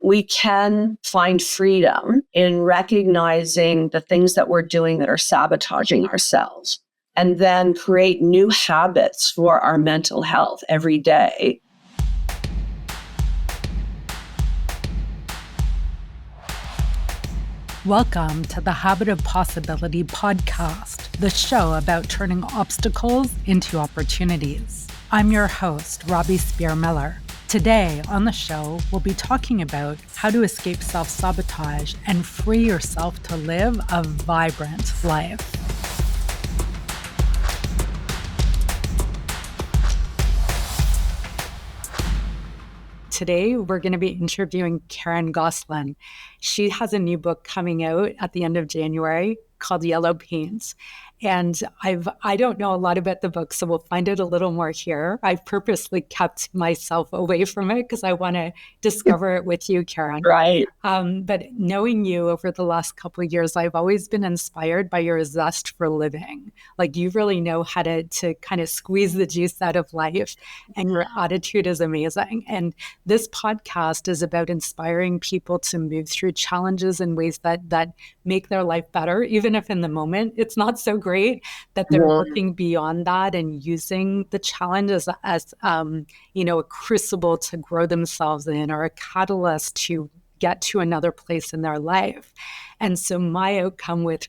we can find freedom in recognizing the things that we're doing that are sabotaging ourselves, and then create new habits for our mental health every day. Welcome to the Habit of Possibility podcast, the show about turning obstacles into opportunities. I'm your host, Robbie Spier Miller. Today on the show, we'll be talking about how to escape self-sabotage and free yourself to live a vibrant life. Today, we're going to be interviewing Karen Goslin. She has a new book coming out at the end of January called Yellow Pains. And I don't know a lot about the book, so we'll find out a little more here. I've purposely kept myself away from it because I want to discover it with you, Karen. Right. But knowing you over the last couple of years, I've always been inspired by your zest for living. Like, you really know how to kind of squeeze the juice out of life, and your attitude is amazing. And this podcast is about inspiring people to move through challenges in ways that make their life better, even if in the moment it's not so great, that they're looking beyond that and using the challenge as a crucible to grow themselves in, or a catalyst to get to another place in their life. And so my outcome with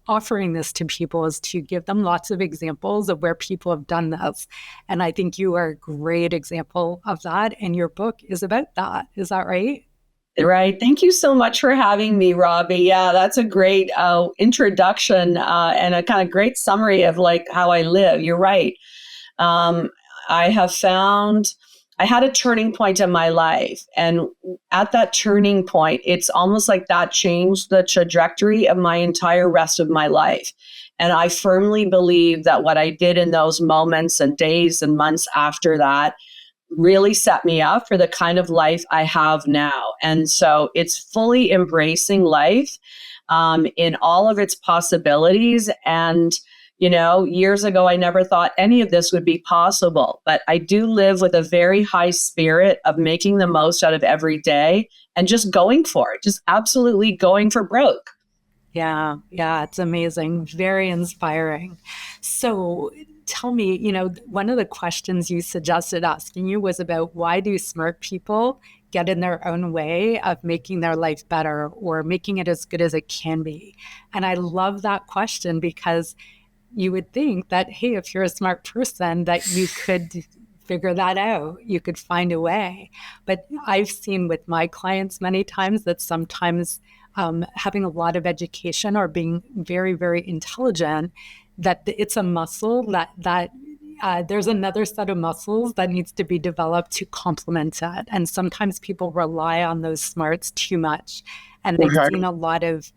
offering this to people is to give them lots of examples of where people have done this. And I think you are a great example of that. And your book is about that. Is that right? Right. Thank you so much for having me, Robbie. Yeah, that's a great introduction and a kind of great summary of like how I live. You're right. I have found I had a turning point in my life. And at that turning point, it's almost like that changed the trajectory of my entire rest of my life. And I firmly believe that what I did in those moments and days and months after that really set me up for the kind of life I have now. And so it's fully embracing life in all of its possibilities. And, years ago, I never thought any of this would be possible, but I do live with a very high spirit of making the most out of every day and just going for it, just absolutely going for broke. Yeah, it's amazing. Very inspiring. So tell me, one of the questions you suggested asking you was about why do smart people get in their own way of making their life better or making it as good as it can be? And I love that question because you would think that, hey, if you're a smart person, that you could figure that out. You could find a way. But I've seen with my clients many times that sometimes having a lot of education or being very, very intelligent, that it's a muscle that there's another set of muscles that needs to be developed to complement it. And sometimes people rely on those smarts too much, and they've seen a lot of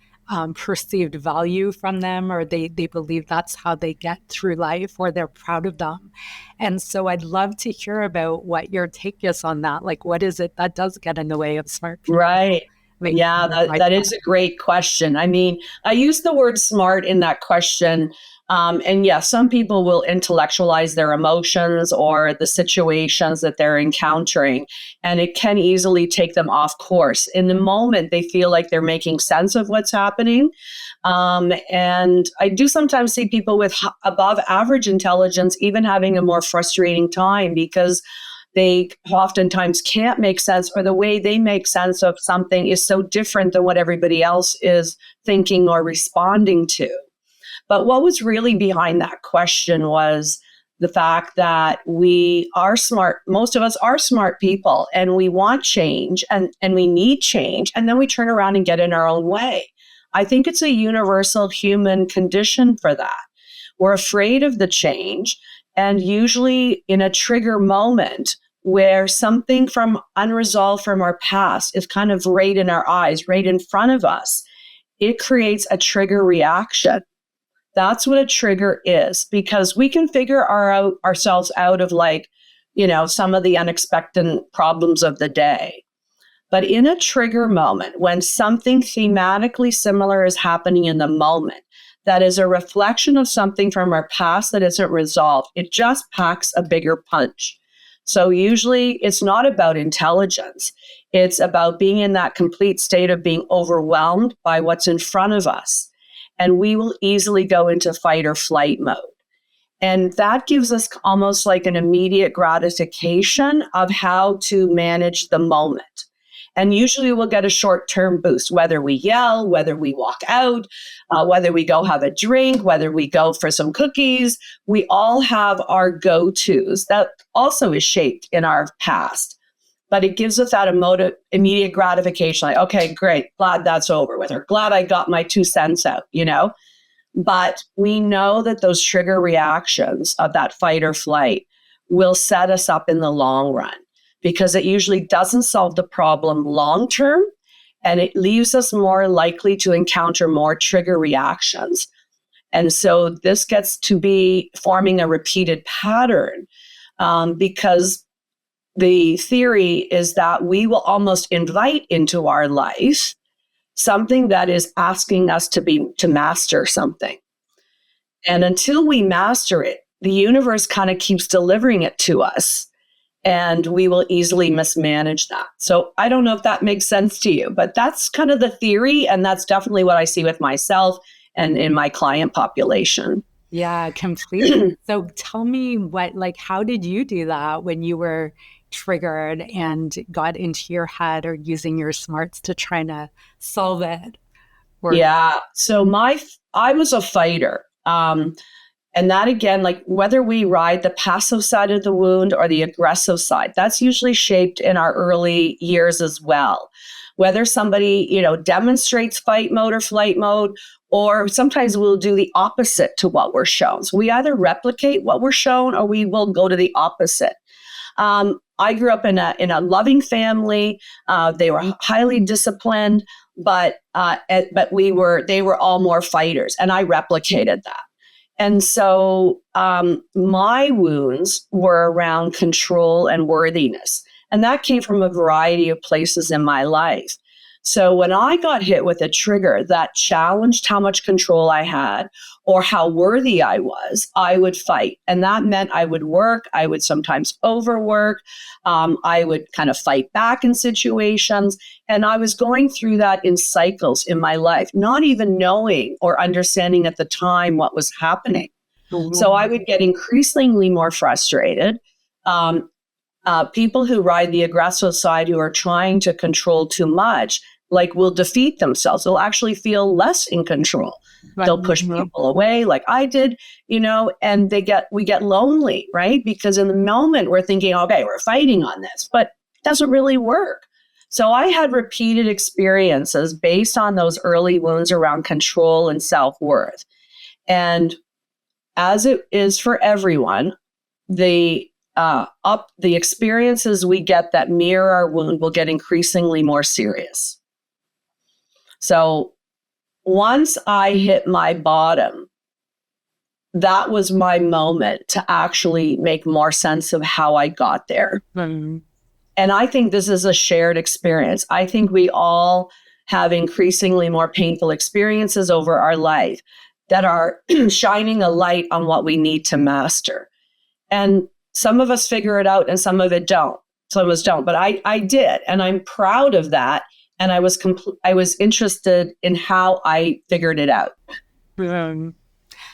perceived value from them, or they believe that's how they get through life, or they're proud of them. And so I'd love to hear about what your take is on that. Like, what is it that does get in the way of smart people? Right. Yeah, that is a great question. I mean, I use the word smart in that question. And yes, some people will intellectualize their emotions or the situations that they're encountering, and it can easily take them off course. In the moment, they feel like they're making sense of what's happening. And I do sometimes see people with above average intelligence even having a more frustrating time because they oftentimes can't make sense, or the way they make sense of something is so different than what everybody else is thinking or responding to. But what was really behind that question was the fact that we are smart. Most of us are smart people, and we want change and we need change. And then we turn around and get in our own way. I think it's a universal human condition for that. We're afraid of the change. And usually in a trigger moment where something from unresolved from our past is kind of right in our eyes, right in front of us, it creates a trigger reaction. That's what a trigger is, because we can figure ourselves out of some of the unexpected problems of the day. But in a trigger moment, when something thematically similar is happening in the moment, that is a reflection of something from our past that isn't resolved, it just packs a bigger punch. So usually it's not about intelligence. It's about being in that complete state of being overwhelmed by what's in front of us. And we will easily go into fight or flight mode. And that gives us almost like an immediate gratification of how to manage the moment. And usually we'll get a short-term boost, whether we yell, whether we walk out, whether we go have a drink, whether we go for some cookies. We all have our go-tos that also is shaped in our past. But it gives us that immediate gratification. Like, okay, great, glad that's over with, or glad I got my 2 cents out, But we know that those trigger reactions of that fight or flight will set us up in the long run, because it usually doesn't solve the problem long term, and it leaves us more likely to encounter more trigger reactions. And so this gets to be forming a repeated pattern, because the theory is that we will almost invite into our life something that is asking us to master something. And until we master it, the universe kind of keeps delivering it to us, and we will easily mismanage that. So I don't know if that makes sense to you, but that's kind of the theory. And that's definitely what I see with myself and in my client population. Yeah, completely. So tell me how did you do that when you were triggered and got into your head or using your smarts to try to solve it? Yeah. So I was a fighter. And that again, like whether we ride the passive side of the wound or the aggressive side, that's usually shaped in our early years as well. Whether somebody, demonstrates fight mode or flight mode, or sometimes we'll do the opposite to what we're shown. So we either replicate what we're shown or we will go to the opposite. I grew up in a loving family. They were highly disciplined, but they were all more fighters, and I replicated that. And so my wounds were around control and worthiness, and that came from a variety of places in my life. So when I got hit with a trigger that challenged how much control I had or how worthy I was, I would fight. And that meant I would work. I would sometimes overwork. I would kind of fight back in situations. And I was going through that in cycles in my life, not even knowing or understanding at the time what was happening. Mm-hmm. So I would get increasingly more frustrated. People who ride the aggressive side, who are trying to control too much, will defeat themselves. They'll actually feel less in control. Right. They'll push people away like I did, and we get lonely, right? Because in the moment we're thinking, okay, we're fighting on this, but it doesn't really work. So I had repeated experiences based on those early wounds around control and self-worth. And as it is for everyone, the experiences we get that mirror our wound will get increasingly more serious. So once I hit my bottom, that was my moment to actually make more sense of how I got there. Mm-hmm. And I think this is a shared experience. I think we all have increasingly more painful experiences over our life that are shining a light on what we need to master. And some of us figure it out and some of it don't. Some of us don't, but I did. And I'm proud of that. And I was interested in how I figured it out.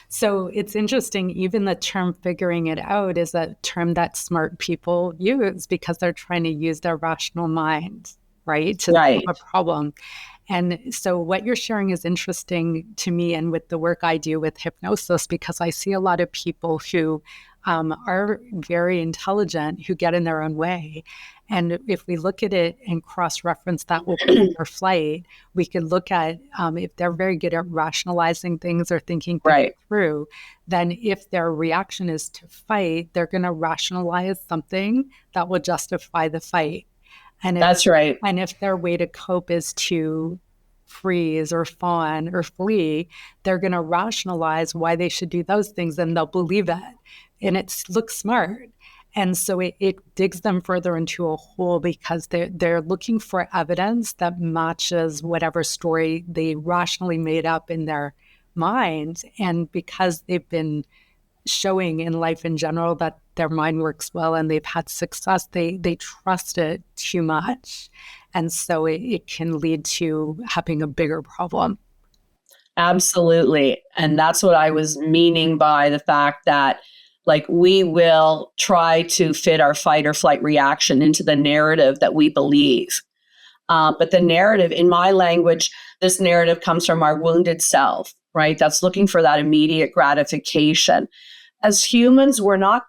So it's interesting, even the term figuring it out is a term that smart people use because they're trying to use their rational mind, right? To solve a problem. And so what you're sharing is interesting to me and with the work I do with hypnosis, because I see a lot of people who are very intelligent, who get in their own way. And if we look at it and cross-reference that with their flight, we could look at if they're very good at rationalizing things or thinking things through, then if their reaction is to fight, they're going to rationalize something that will justify the fight. And that's right. And if their way to cope is to freeze or fawn or flee, they're going to rationalize why they should do those things, and they'll believe it. And it looks smart. And so it digs them further into a hole because they're looking for evidence that matches whatever story they rationally made up in their mind. And because they've been showing in life in general that their mind works well and they've had success, they trust it too much. And so it can lead to having a bigger problem. Absolutely. And that's what I was meaning by the fact that, like, we will try to fit our fight or flight reaction into the narrative that we believe. But the narrative, in my language, this narrative comes from our wounded self, right? That's looking for that immediate gratification. As humans, we're not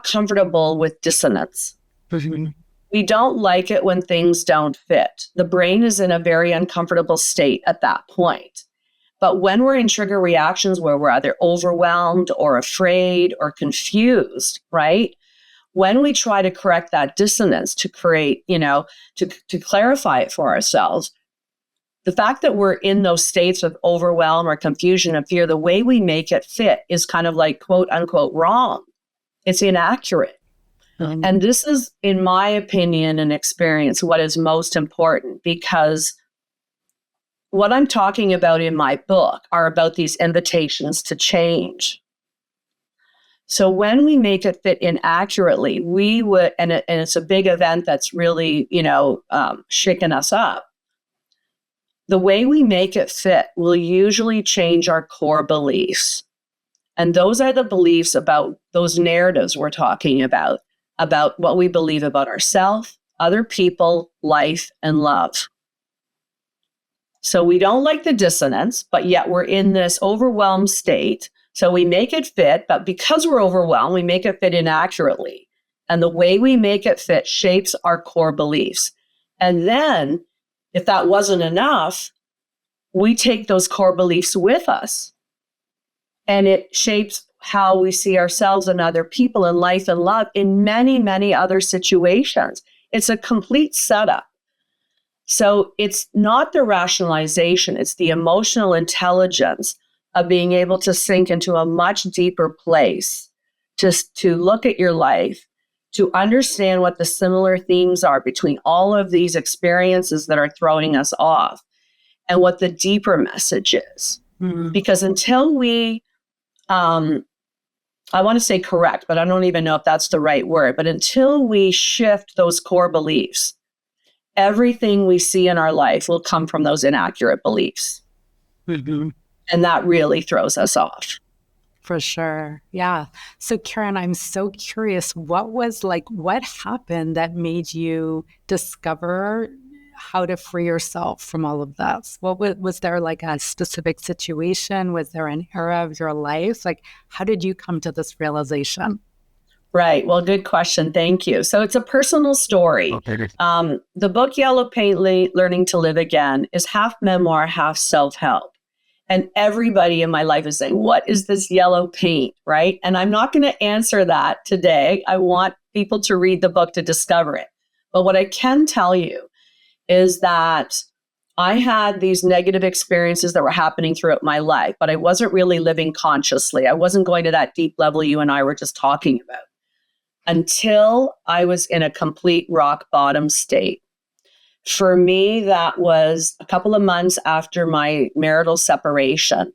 comfortable with dissonance. Mm-hmm. We don't like it when things don't fit. The brain is in a very uncomfortable state at that point. But when we're in trigger reactions where we're either overwhelmed or afraid or confused, right? When we try to correct that dissonance to create, to clarify it for ourselves, the fact that we're in those states of overwhelm or confusion and fear, the way we make it fit is kind of like, quote unquote, wrong. It's inaccurate. And this is, in my opinion and experience, what is most important, because what I'm talking about in my book are about these invitations to change. So when we make it fit inaccurately, we would, and it's a big event that's really, shaking us up. The way we make it fit will usually change our core beliefs. And those are the beliefs about those narratives we're talking about what we believe about ourselves, other people, life, and love. So we don't like the dissonance, but yet we're in this overwhelmed state. So we make it fit, but because we're overwhelmed, we make it fit inaccurately. And the way we make it fit shapes our core beliefs. And then, if that wasn't enough, we take those core beliefs with us. And it shapes how we see ourselves and other people in life and love in many, many other situations. It's a complete setup. So it's not the rationalization, it's the emotional intelligence of being able to sink into a much deeper place, just to look at your life, to understand what the similar themes are between all of these experiences that are throwing us off and what the deeper message is. Mm-hmm. Because until we, I want to say correct, but I don't even know if that's the right word, but until we shift those core beliefs, everything we see in our life will come from those inaccurate beliefs. Mm-hmm. And that really throws us off. For sure. Yeah. So Karen, I'm so curious, what happened that made you discover how to free yourself from all of this? Was there like a specific situation? Was there an era of your life? Like, how did you come to this realization? Right. Well, good question. Thank you. So it's a personal story. Okay. The book Yellow Paint, Learning to Live Again is half memoir, half self-help. And everybody in my life is saying, what is this yellow paint, right? And I'm not going to answer that today. I want people to read the book to discover it. But what I can tell you is that I had these negative experiences that were happening throughout my life, but I wasn't really living consciously. I wasn't going to that deep level you and I were just talking about until I was in a complete rock bottom state. For me, that was a couple of months after my marital separation.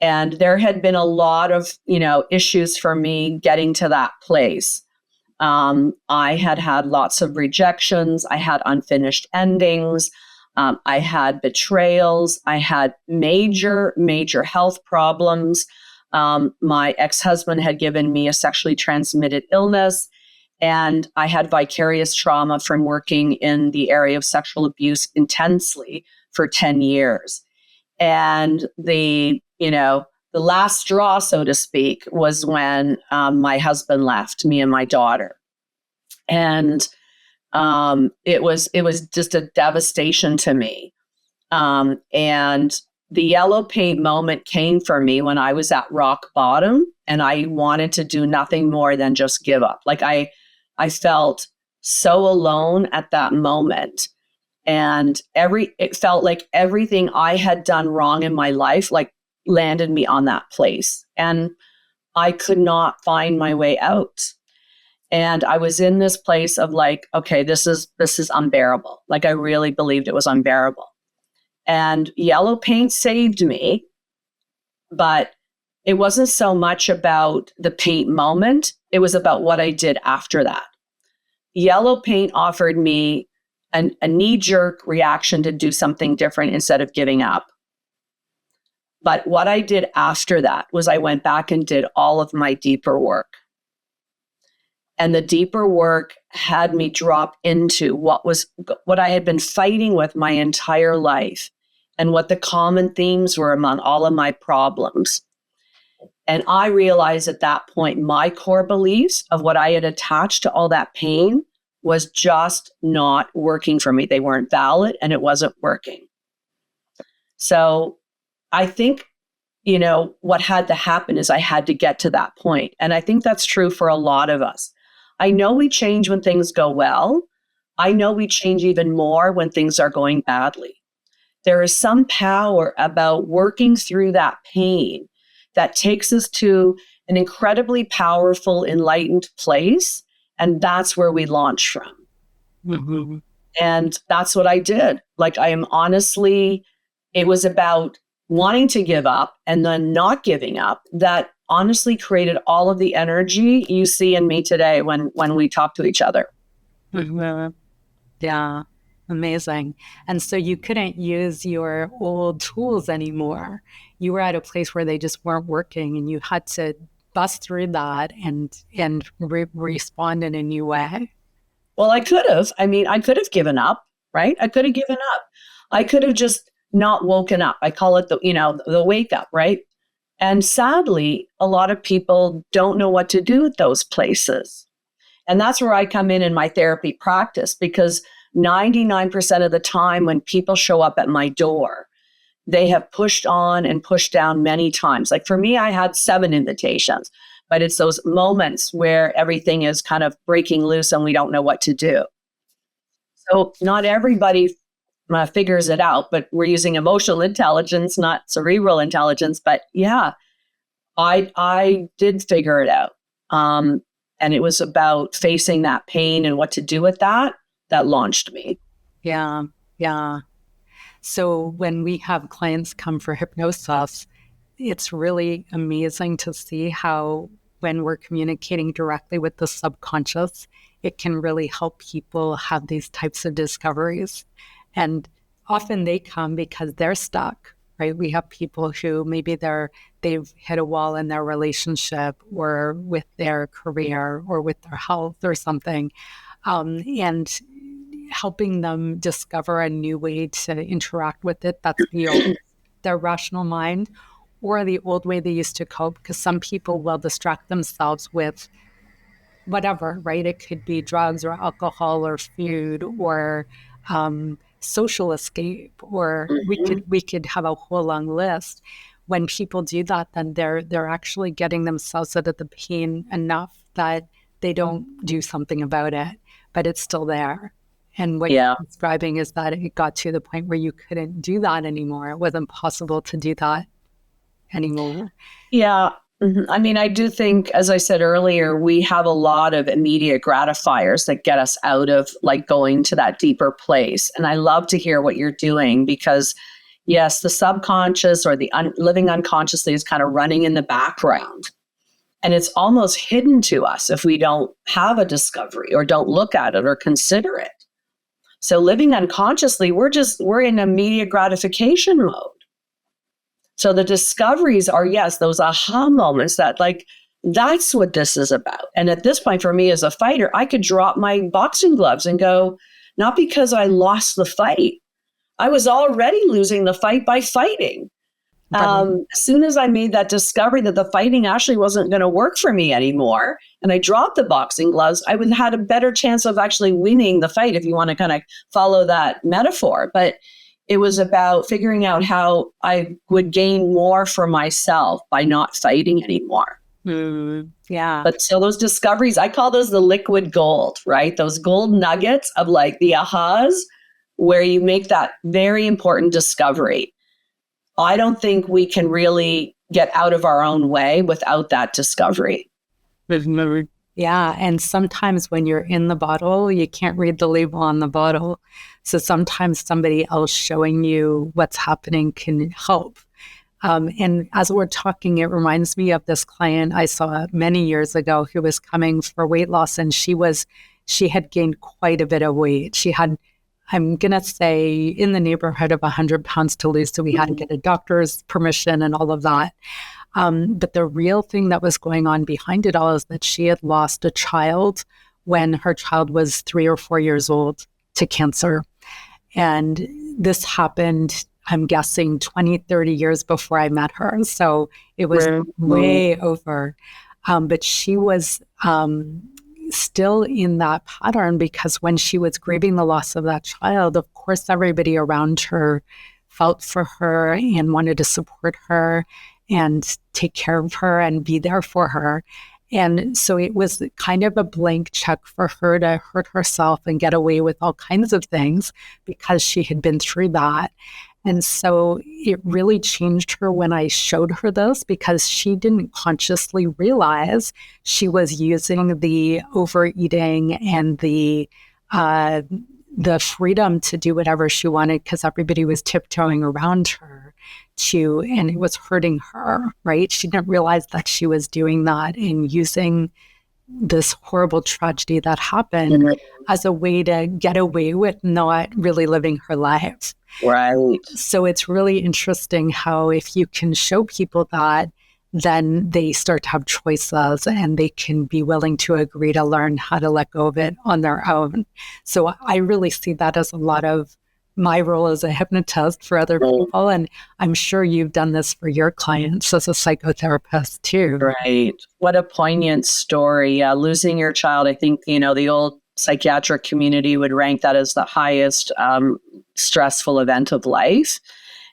And there had been a lot of, issues for me getting to that place. I had lots of rejections. I had unfinished endings. I had betrayals. I had major, major health problems. My ex-husband had given me a sexually transmitted illness. And I had vicarious trauma from working in the area of sexual abuse intensely for 10 years. And the last straw, so to speak, was when my husband left me and my daughter. And it was just a devastation to me. And the yellow paint moment came for me when I was at rock bottom and I wanted to do nothing more than just give up. Like I felt so alone at that moment. And it felt like everything I had done wrong in my life, like, landed me on that place. And I could not find my way out. And I was in this place of like, okay, this is unbearable. Like, I really believed it was unbearable. And yellow paint saved me. But it wasn't so much about the paint moment. It was about what I did after that. Yellow paint offered me a knee-jerk reaction to do something different instead of giving up. But what I did after that was I went back and did all of my deeper work. And the deeper work had me drop into what I had been fighting with my entire life and what the common themes were among all of my problems. And I realized at that point, my core beliefs of what I had attached to all that pain was just not working for me. They weren't valid and it wasn't working. So I think, what had to happen is I had to get to that point. And I think that's true for a lot of us. I know we change when things go well. I know we change even more when things are going badly. There is some power about working through that pain that takes us to an incredibly powerful, enlightened place. And that's where we launch from. Mm-hmm. And that's what I did. Like, it was about wanting to give up and then not giving up that honestly created all of the energy you see in me today when we talk to each other. Mm-hmm. Yeah, amazing. And so you couldn't use your old tools anymore. You were at a place where they just weren't working and you had to bust through that and respond in a new way. Well, I could have. I could have given up, right? I could have given up. I could have just not woken up. I call it the wake up, right? And sadly, a lot of people don't know what to do at those places. And that's where I come in my therapy practice, because 99% of the time when people show up at my door, they have pushed on and pushed down many times. Like for me, I had 7 invitations, but it's those moments where everything is kind of breaking loose and we don't know what to do. So not everybody figures it out, but we're using emotional intelligence, not cerebral intelligence. But yeah, I did figure it out. And it was about facing that pain and what to do with that launched me. Yeah. Yeah. So when we have clients come for hypnosis, it's really amazing to see how when we're communicating directly with the subconscious, it can really help people have these types of discoveries. And often they come because they're stuck, right? We have people who maybe they've hit a wall in their relationship or with their career or with their health or something. And helping them discover a new way to interact with it that's beyond their rational mind or the old way they used to cope, because some people will distract themselves with whatever, right? It could be drugs or alcohol or food or social escape, or we could have a whole long list. When people do that, then they're actually getting themselves out of the pain enough that they don't do something about it, but it's still there. And what you're describing is that it got to the point where you couldn't do that anymore. It wasn't possible to do that anymore. Yeah. Mm-hmm. I do think, as I said earlier, we have a lot of immediate gratifiers that get us out of like going to that deeper place. And I love to hear what you're doing because, yes, the subconscious or the living unconsciously is kind of running in the background. And it's almost hidden to us if we don't have a discovery or don't look at it or consider it. So living unconsciously, we're in immediate gratification mode. So the discoveries are, yes, those aha moments that that's what this is about. And at this point for me as a fighter, I could drop my boxing gloves and go, not because I lost the fight. I was already losing the fight by fighting. As soon as I made that discovery that the fighting actually wasn't going to work for me anymore, and I dropped the boxing gloves, I would have had a better chance of actually winning the fight, if you want to kind of follow that metaphor. But it was about figuring out how I would gain more for myself by not fighting anymore. Yeah. But so those discoveries, I call those the liquid gold, right? Those gold nuggets of like the ahas where you make that very important discovery. I don't think we can really get out of our own way without that discovery. Yeah. And sometimes when you're in the bottle, you can't read the label on the bottle. So sometimes somebody else showing you what's happening can help. And as we're talking, it reminds me of this client I saw many years ago who was coming for weight loss, and she had gained quite a bit of weight. She had, I'm going to say, in the neighborhood of 100 pounds to lose. So we had to get a doctor's permission and all of that. But the real thing that was going on behind it all is that she had lost a child when her child was 3 or 4 years old to cancer. And this happened, I'm guessing, 20, 30 years before I met her. So it was way over. But she was still in that pattern, because when she was grieving the loss of that child, of course, everybody around her felt for her and wanted to support her and take care of her and be there for her. And so it was kind of a blank check for her to hurt herself and get away with all kinds of things because she had been through that. And so it really changed her when I showed her this, because she didn't consciously realize she was using the overeating and the freedom to do whatever she wanted, because everybody was tiptoeing around her and it was hurting her, right? She didn't realize that she was doing that and using this horrible tragedy that happened as a way to get away with not really living her life. Right. So it's really interesting how if you can show people that, then they start to have choices and they can be willing to agree to learn how to let go of it on their own. So I really see that as a lot of my role as a hypnotist for other people. And I'm sure you've done this for your clients as a psychotherapist too. Right. What a poignant story. Losing your child, I think, the old psychiatric community would rank that as the highest stressful event of life.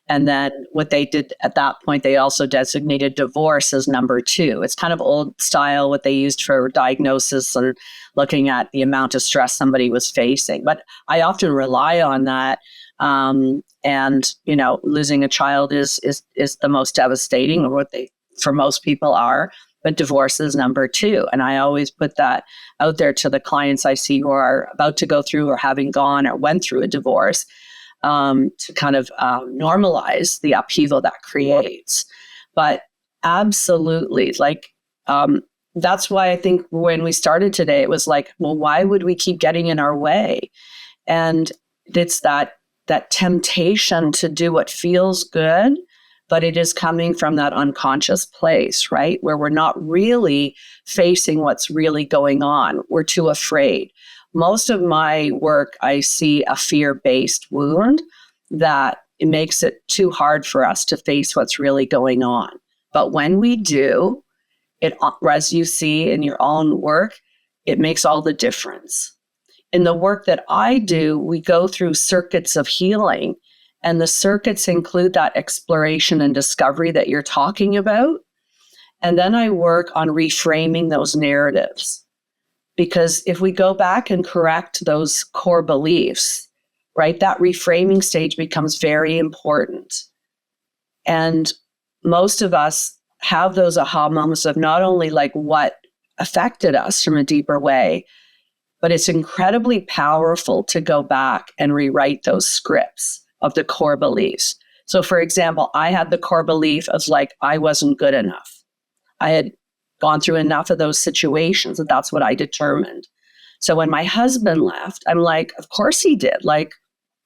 And then what they did at that point, they also designated divorce as number 2. It's kind of old style, what they used for diagnosis and looking at the amount of stress somebody was facing. But I often rely on that. And losing a child is the most devastating, or what they, for most people, are. But divorce is number 2. And I always put that out there to the clients I see who are about to go through or having gone or went through a divorce, to kind of normalize the upheaval that creates. But absolutely, that's why I think when we started today, it was like, well, why would we keep getting in our way? And it's that temptation to do what feels good, but it is coming from that unconscious place, right? Where we're not really facing what's really going on. We're too afraid. Most of my work, I see a fear-based wound that it makes it too hard for us to face what's really going on. But when we do, it, as you see in your own work, it makes all the difference. In the work that I do, we go through circuits of healing, and the circuits include that exploration and discovery that you're talking about. And then I work on reframing those narratives. Because if we go back and correct those core beliefs, right, that reframing stage becomes very important. And most of us have those aha moments of not only like what affected us from a deeper way, but it's incredibly powerful to go back and rewrite those scripts of the core beliefs. So for example, I had the core belief of like, I wasn't good enough. I had gone through enough of those situations that that's what I determined. So when my husband left, I'm like, of course he did. Like,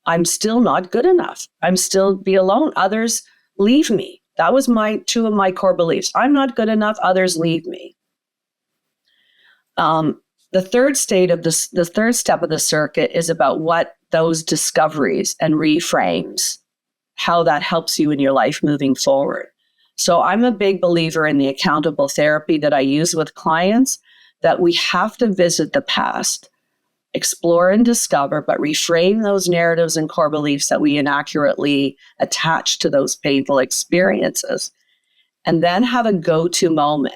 I'm still not good enough. I'm still be alone. Others leave me. That was 2 of my core beliefs. I'm not good enough. Others leave me. The third step of the circuit is about what those discoveries and reframes, how that helps you in your life moving forward. So I'm a big believer in the accountable therapy that I use with clients, that we have to visit the past, explore and discover, but reframe those narratives and core beliefs that we inaccurately attach to those painful experiences, and then have a go-to moment.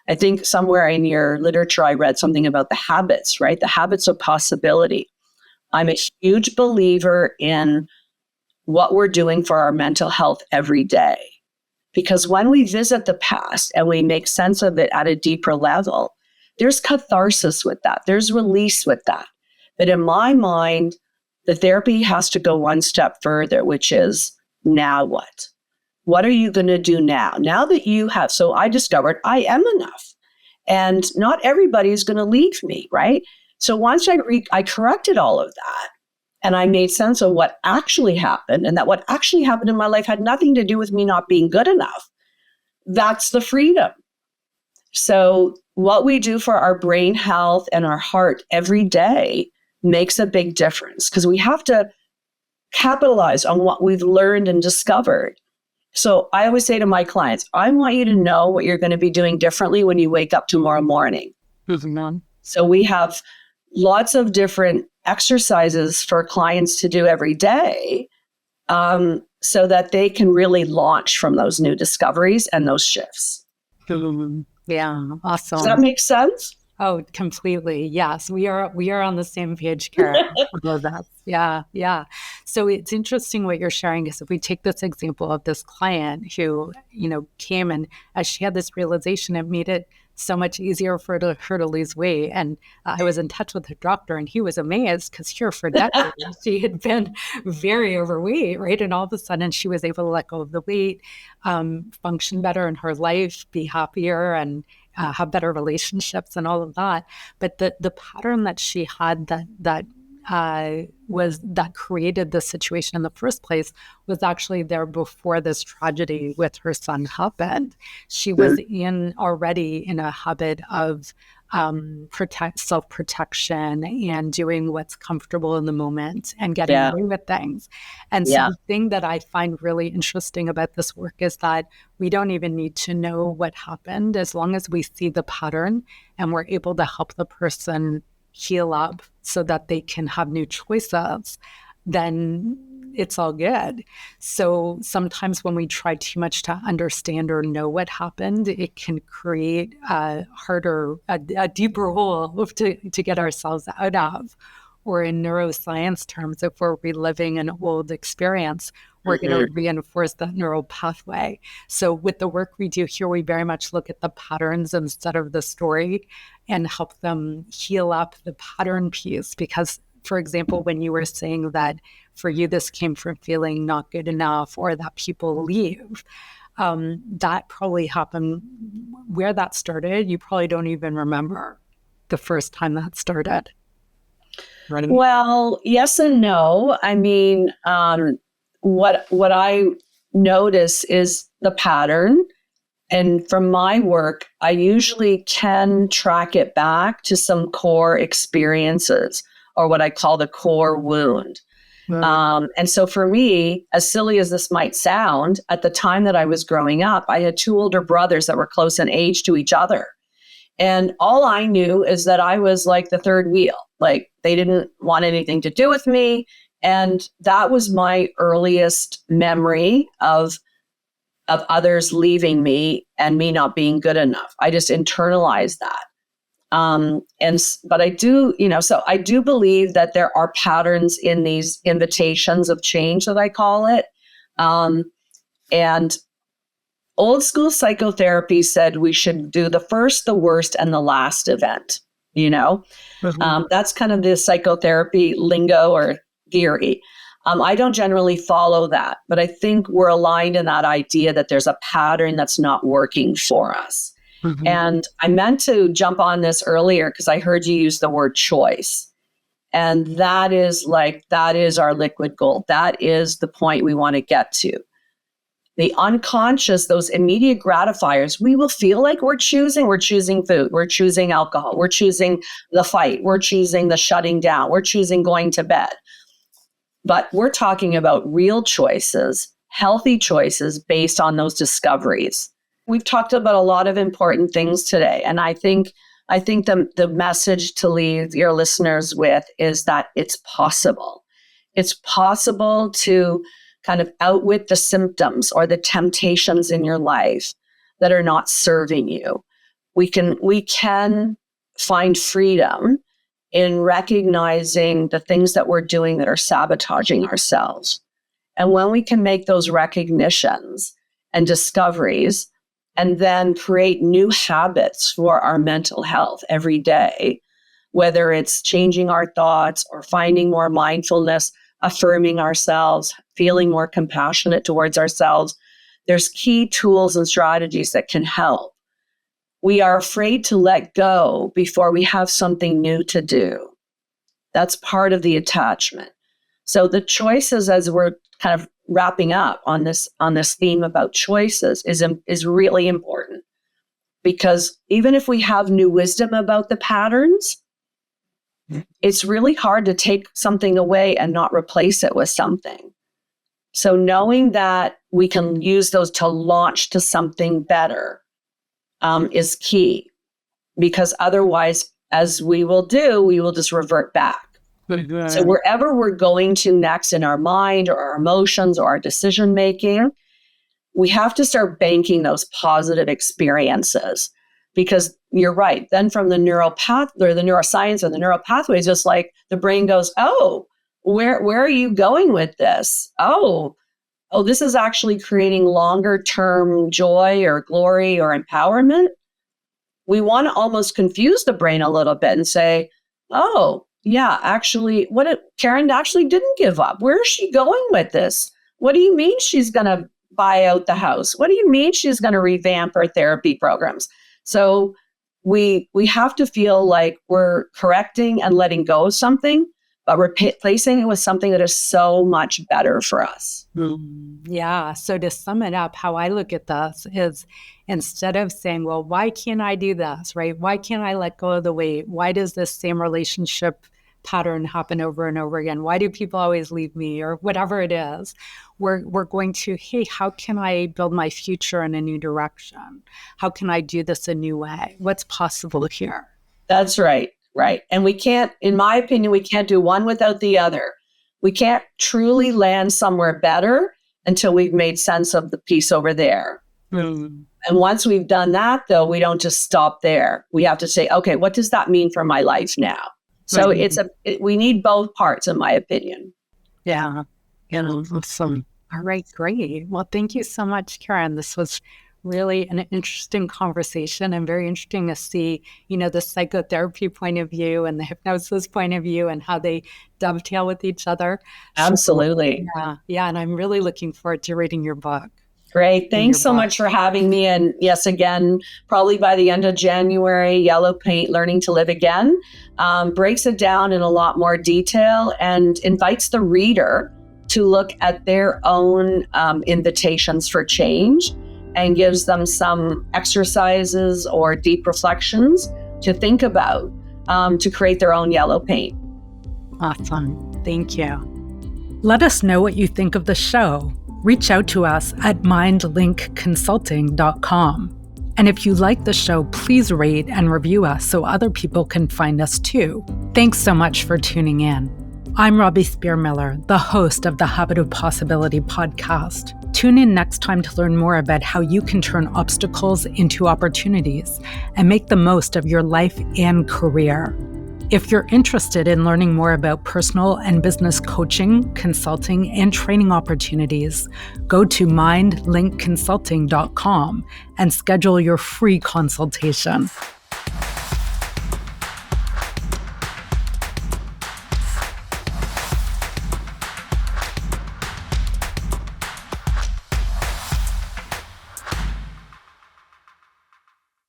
I think somewhere in your literature, I read something about the habits, right? The habits of possibility. I'm a huge believer in what we're doing for our mental health every day. Because when we visit the past and we make sense of it at a deeper level, there's catharsis with that. There's release with that. But in my mind, the therapy has to go one step further, which is, now what? What are you going to do now? Now that you have, so I discovered I am enough and not everybody is going to leave me, right? So once I corrected all of that and I made sense of what actually happened and that what actually happened in my life had nothing to do with me not being good enough. That's the freedom. So what we do for our brain health and our heart every day makes a big difference because we have to capitalize on what we've learned and discovered. So I always say to my clients, I want you to know what you're going to be doing differently when you wake up tomorrow morning. So we have lots of different exercises for clients to do every day so that they can really launch from those new discoveries and those shifts. Yeah, awesome. Does that make sense? Oh, completely. Yes, we are on the same page, Karen. Yeah. So it's interesting what you're sharing because if we take this example of this client who, came and as she had this realization, it made it so much easier for her to lose weight. And I was in touch with her doctor and he was amazed because here for decades, she had been very overweight, right? And all of a sudden she was able to let go of the weight, function better in her life, be happier and have better relationships and all of that. But the pattern that she had that created this situation in the first place was actually there before this tragedy with her son happened. She was already in a habit of self-protection and doing what's comfortable in the moment and getting away with things. And so the thing that I find really interesting about this work is that we don't even need to know what happened as long as we see the pattern and we're able to help the person heal up so that they can have new choices, then it's all good. So sometimes when we try too much to understand or know what happened, it can create a deeper hole to get ourselves out of. Or in neuroscience terms, if we're reliving an old experience, we're going to reinforce that neural pathway. So with the work we do here, we very much look at the patterns instead of the story and help them heal up the pattern piece. Because, for example, when you were saying that for you, this came from feeling not good enough or that people leave, that probably happened where that started. You probably don't even remember the first time that started. Right? Well, yes and no. I mean, what I notice is the pattern. And from my work, I usually can track it back to some core experiences or what I call the core wound. And so for me, as silly as this might sound, at the time that I was growing up, I had two older brothers that were close in age to each other. And all I knew is that I was like the third wheel. Like they didn't want anything to do with me. And that was my earliest memory of others leaving me and me not being good enough. I just internalized that. But I do, so I do believe that there are patterns in these invitations of change that I call it. And old school psychotherapy said we should do the first, the worst, and the last event, That's kind of the psychotherapy lingo or theory. I don't generally follow that, but I think we're aligned in that idea that there's a pattern that's not working for us. And I meant to jump on this earlier because I heard you use the word choice. And that is our liquid gold. That is the point we want to get to. The unconscious, those immediate gratifiers, we will feel like we're choosing food, we're choosing alcohol, we're choosing the fight, we're choosing the shutting down, we're choosing going to bed. But we're talking about real choices, healthy choices based on those discoveries. We've talked about a lot of important things today. And I think the message to leave your listeners with is that it's possible. It's possible to kind of outwit the symptoms or the temptations in your life that are not serving you. We can find freedom in recognizing the things that we're doing that are sabotaging ourselves. And when we can make those recognitions and discoveries and then create new habits for our mental health every day, whether it's changing our thoughts or finding more mindfulness, affirming ourselves, feeling more compassionate towards ourselves, there's key tools and strategies that can help. We are afraid to let go before we have something new to do. That's part of the attachment. So the choices, as we're kind of wrapping up on this theme about choices, is really important, because even if we have new wisdom about the patterns, it's really hard to take something away and not replace it with something. So knowing that we can use those to launch to something better is key, because otherwise, as we will do, we will just revert back. So wherever we're going to next in our mind or our emotions or our decision making, we have to start banking those positive experiences, because you're right. Then from the the neuroscience or the neural pathways, just like the brain goes, oh, where are you going with this? Oh, this is actually creating longer term joy or glory or empowerment. We want to almost confuse the brain a little bit and say, oh, yeah, actually, Karen actually didn't give up. Where is she going with this? What do you mean she's going to buy out the house? What do you mean she's going to revamp her therapy programs? So we have to feel like we're correcting and letting go of something, but replacing it with something that is so much better for us. Yeah. So to sum it up, how I look at this is, instead of saying, well, why can't I do this, right? Why can't I let go of the weight? Why does this same relationship pattern happen over and over again? Why do people always leave me, or whatever it is? We're going to, hey, how can I build my future in a new direction? How can I do this a new way? What's possible here? That's right. Right. And we can't, in my opinion, we can't do one without the other. We can't truly land somewhere better until we've made sense of the piece over there. And once we've done that, though, we don't just stop there. We have to say, okay, what does that mean for my life now? So we need both parts, in my opinion. Yeah. Awesome. All right, great. Well, thank you so much, Karen. This was really an interesting conversation, and very interesting to see, the psychotherapy point of view and the hypnosis point of view and how they dovetail with each other. Absolutely. So, yeah. And I'm really looking forward to reading your book. Great. Thanks so much for having me. And yes, again, probably by the end of January, Yellow Paint, Learning to Live Again, breaks it down in a lot more detail and invites the reader to look at their own invitations for change, and gives them some exercises or deep reflections to think about to create their own yellow paint. Awesome. Thank you. Let us know what you think of the show. Reach out to us at mindlinkconsulting.com. And if you like the show, please rate and review us so other people can find us too. Thanks so much for tuning in. I'm Robbie Spier Miller, the host of the Habit of Possibility podcast. Tune in next time to learn more about how you can turn obstacles into opportunities and make the most of your life and career. If you're interested in learning more about personal and business coaching, consulting, and training opportunities, go to mindlinkconsulting.com and schedule your free consultation.